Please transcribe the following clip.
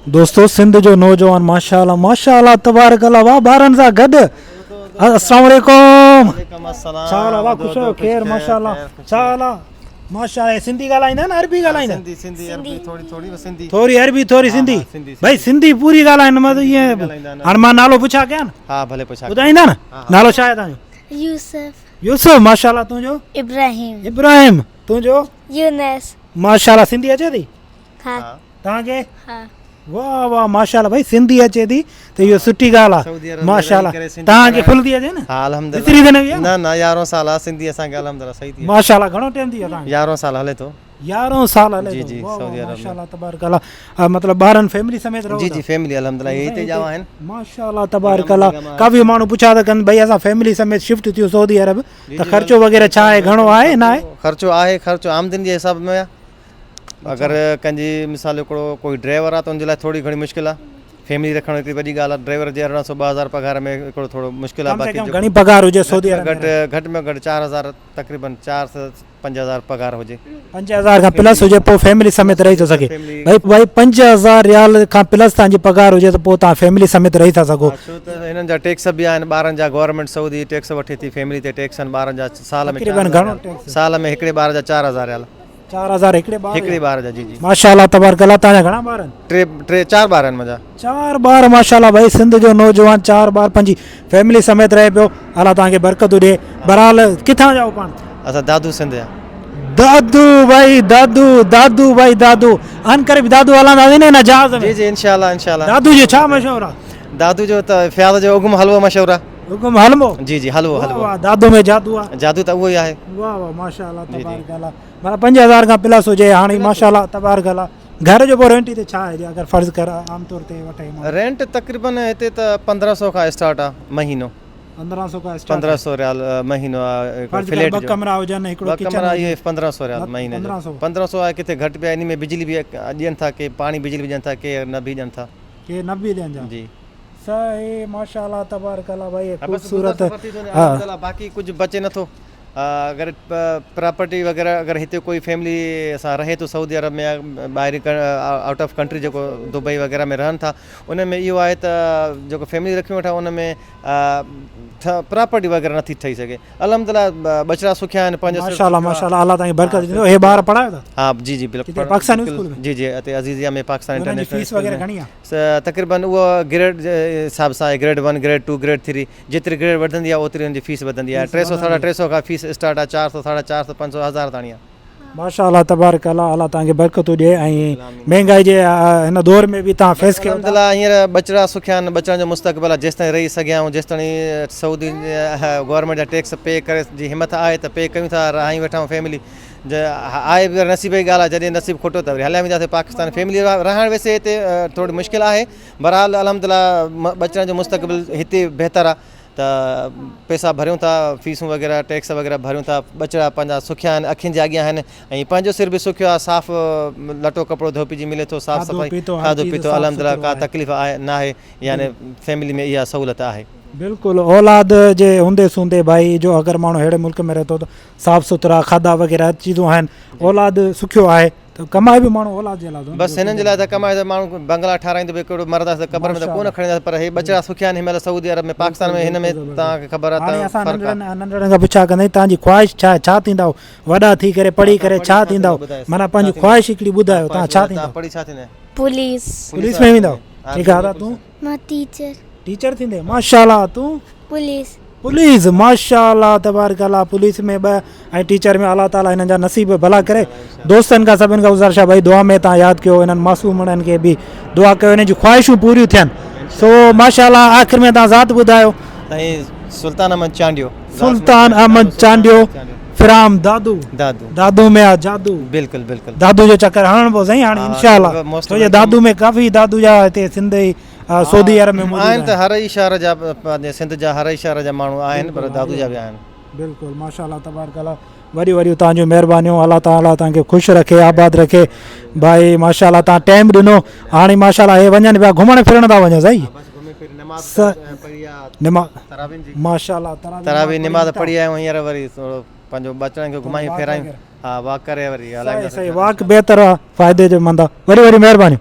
दोस्तों सिंध जो नौजवान माशाल्लाह माशाल्लाह तबारक अल्लाह वाह ॿारनि सां गॾु अस्सलाम वालेकुम छा हाल आहे वाह ख़ुशि आहियो ख़ैर माशाल्लाह छा हाल आहे माशाल्लाह सिंधी ॻाल्हाईंदा न अरबी ॻाल्हाईंदा थोरी अरबी थोरी सिंधी भाई सिंधी पूरी ॻाल्हाइनि मतिलबु ईअं हाणे मां नालो पुछा कयां न हाँ भले पुछा ॿुधाईंदा न नालो छा आहे तव्हांजो यूसुफ माशाल्लाह तुंहिंजो इब्राहिम तुंहिंजो यूनस माशाल्लाह सिंधी अचे थी हाँ तव्हांखे हाँ वाह वाह माशाल्लाह भाई सिंधी अचे थी त इहो सुठी ॻाल्हि आहे माशाल्लाह तव्हांखे फुल थी अचे न हाँ अल्हम्दुलिल्लाह एतिरी त न हुई आहे? ना ना 11 साल आहे सिंधी असांखे अल्हम्दुलिल्लाह सही थी माशाल्लाह घणो टाइम थी वियो तव्हांखे 11 साल हले तो 11 साल हले जी थो। जी वाह, वाह, सऊदी अरब में माशाल्लाह तबारक अल्लाह मतिलबु ॿारनि फैमिली समेत रहो जी था? जी फैमिली अल्हम्दुलिल्लाह यही ते जावा आहिनि माशाल्लाह तबारक अल्लाह काफ़ी माण्हू पुछा था कनि भई असां फैमिली समेत शिफ्ट थियो सऊदी अरब त ख़र्चो वग़ैरह छा आहे घणो आहे न आहे ख़र्चो आमदनी जे हिसाब में आहे अगरि कंहिंजी मिसाल हिकिड़ो कोई ड्राइवर आहे त उनजे लाइ थोरी घणी मुश्किल आहे फैमिली रखणु हिकिड़ी वॾी ॻाल्हि आहे ड्राइवर जे 1800 2000 पघार में हिकिड़ो थोरो मुश्किल आहे कम से बाक़ी कम घणी पघार हुजे सऊदी अरब में? घटि में घटि 4000 तक़रीबन 4 से 5000 पघार हुजे 5000 खां प्लस हुजे पोइ फैमिली समेत रही थो सघे भाई 5000 रियाल खां प्लस तव्हांजी पघार हुजे त पोइ तव्हां फैमिली समेत रही था सघो छो त हिननि जा टैक्स बि आहिनि ॿारनि जा गवर्नमेंट सऊदी टैक्स वठे थी फैमिली ते टैक्स आहिनि ॿारनि जा साल में तक़रीबन घणो टैक्स साल में हिकिड़े ॿार जा 4000 रियाल 4000 हिकिड़े ॿार जा जी जी माशाल्लाह तबारक अल्लाह तव्हांजा घणा ॿार आहिनि 4 ॿार आहिनि मुंहिंजा 4 ॿार माशाल्लाह भाई सिंध जो नौजवान 4 ॿार पंहिंजी फैमिली समेत रहे पियो अल्लाह तव्हांखे बरकत ॾिए बहरहाल किथां जाओ पाण असां दादू सिंध जा दादू भाई दादू अन करे दादू हलंदासीं न जहाज़ में जी जी इंशाल्लाह दादू जो छा मशहूरु आहे दादू जो त फ्याज़ जो उगम हलवो मशहूरु आहे हुकुम हलमो जी जी हलवो वाह दादू में जादू आहे जादू त उहो ई आहे वाह वाह माशाल्लाह तबारक अल्लाह माना 5000 खां प्लस हुजे हाणे माशाल्लाह तबारक अल्लाह घर जो पोइ रेंट ते छा आहे अगरि फर्ज़ कर आम तौर ते वठे रेंट तक़रीबन हिते त 1500 खां स्टार्ट आहे महीनो 1500 खां स्टार्ट 1500 रियाल महीनो आहे फ्लैट ॿ कमरा हुजनि हिकिड़ो किचन कमरा इहे 1500 रियाल महीने जो 1500 आहे किथे घटि बि आहे इन में बिजली बि ॾियनि था के पाणी बिजली बि ॾियनि था के न बि ॾियनि था के न बि ॾियनि जी सही माशाल्लाह तबारक अल्लाह भाई खूबसूरत बाक़ी कुझु बचे नथो अगरि प्रॉपर्टी वग़ैरह अगरि हिते कोई फैमिली सां रहे थो सऊदी अरब में ॿाहिरि आउट ऑफ कंट्री जेको दुबई वग़ैरह में रहनि था उन में इहो आहे त जेको फैमिली रखी वेठा उन में प्रॉपर्टी वग़ैरह नथी ठही सघे अल्हम्दुलिल्लाह बचड़ा सुखिया आहिनि पंहिंजो माशाल्लाह अल्लाह तव्हांखे बरकत ॾींदो हे ॿार पढ़ायो था हा जी जी बिल्कुलु पाकिस्तानी स्कूल में जी जी हिते अज़ीज़िया में पाकिस्तान इंटरनेशनल फीस वग़ैरह घणी आहे तक़रीबन उहो ग्रेड जे हिसाब सां आहे ग्रेड 1 ग्रेड 2 ग्रेड 3 जेतिरी ग्रेड वधंदी आहे ओतिरी हुनजी फीस वधंदी आहे 300 350 खां फीस स्टार्ट आहे 400 450 500 1000 ताणी आहे माशाल्लाह तबारक अल्लाह अल्लाह तव्हांखे बरकतूं ॾिए ऐं महांगाई जे हिन दौर में बि तव्हां फेस कयो अल्हम्दुलिल्लाह हींअर बचड़ा सुखिया आहिनि बचड़नि जो मुस्तक़बिल आहे जेसिताईं रही सघिया ऐं जेसिताईं सऊदी गवर्नमेंट जा टैक्स पे करे जी हिमत आहे त पे कयूं था रहायूं वेठा आहियूं फैमिली आहे बि नसीब जी ॻाल्हि आहे जॾहिं नसीब खोटो त वरी हलिया वेंदासीं पाकिस्तान फैमिली रहणु वैसे हिते थोरी मुश्किल आहे बहरहाल अल्हम्दुलिल्लाह बचड़नि जो मुस्तक़बिल हिते बहितर आहे त पैसा भरियूं था फीसूं वग़ैरह टैक्स वग़ैरह भरियूं था बचड़ा पंहिंजा सुखिया आहिनि अखियुनि जे अॻियां आहिनि ऐं पंहिंजो सिर बि सुखियो आहे साफ़ु लटो कपिड़ो धोपिजी मिले थो साफ़ु सफ़ाई खाधो पीतो अल्हम्दुलिल्लाह का तकलीफ़ आहे न आहे यानी फैमिली में इहा सहूलियत आहे बिल्कुलु औलाद जे हूंदे सूंदे भाई जो अगरि माण्हू अहिड़े मुल्क में रहे थो त साफ़ु सुथरा खाधा वग़ैरह चीज़ूं आहिनि औलाद सुखियो आहे त कमाए बि माण्हू औलाद जे लाइ बसि हिननि जे लाइ त कमाए त माण्हू बंगला ठाराईंदो बि हिकिड़ो मरंदासीं त क़बर में त कोन खणींदासीं पर हे बचड़ा सुखिया आहिनि हिन महिल सऊदी अरब में पाकिस्तान में हिन में तव्हांखे ख़बर आहे नंढड़नि खां पुछा कंदा तव्हांजी ख़्वाहिश छा आहे छा थींदा वॾा थी करे पढ़ी करे छा थींदा माना पंहिंजी ख़्वाहिश हिकिड़ी ॿुधायो तव्हां छा थींदा पढ़ी छा थींदा पुलिस में वेंदव ठीकु आहे तूं मां टीचर थींदे माशाल्लाह तूं पुलिस माशाल्लाह तबारक अल्लाह पुलिस में ॿ ऐं टीचर में अल्लाह ताला हिननि जा नसीब भला करे दोस्तनि खां सभिनि खां गुज़ारिश आहे भाई दुआ में तव्हां यादि कयो हिननि मासूमनि खे बि दुआ कयो हिननि जूं ख़्वाहिशूं पूरियूं थियनि सो माशाल्लाह आख़िर में तव्हां ज़ात ॿुधायो सुल्तान अहमद चांडियो फिराम दादू में आहे जादू बिल्कुलु दादू जो चक्कर हणणो पोइ सही हाणे इंशाल्लाह छो जो दादू में काफ़ी दादू जा हिते सिंधी सऊदी अरब में आहिनि त हर ई शहर जा पंहिंजे सिंध जा हर ई शहर जा माण्हू आहिनि पर दादू जा बि आहिनि बिल्कुलु माशाल्लाह तबारक अल्लाह वरी तव्हांजूं महिरबानियूं अल्लाह ताला तव्हांखे ख़ुशि रखे आबाद रखे भाई माशाल्लाह तव्हां टाइम ॾिनो हाणे माशाल्लाह हे वञनि पिया घुमण फिरण था वञो सही माशाल्लाह तरावी निमाज़ पढ़ी आहियूं हींअर वरी थोरो पंहिंजो बचड़नि खे घुमायूं फेरायूं हा वॉक करे वरी सही वॉक बहितर आहे फ़ाइदे जो मंद आहे वरी महिरबानी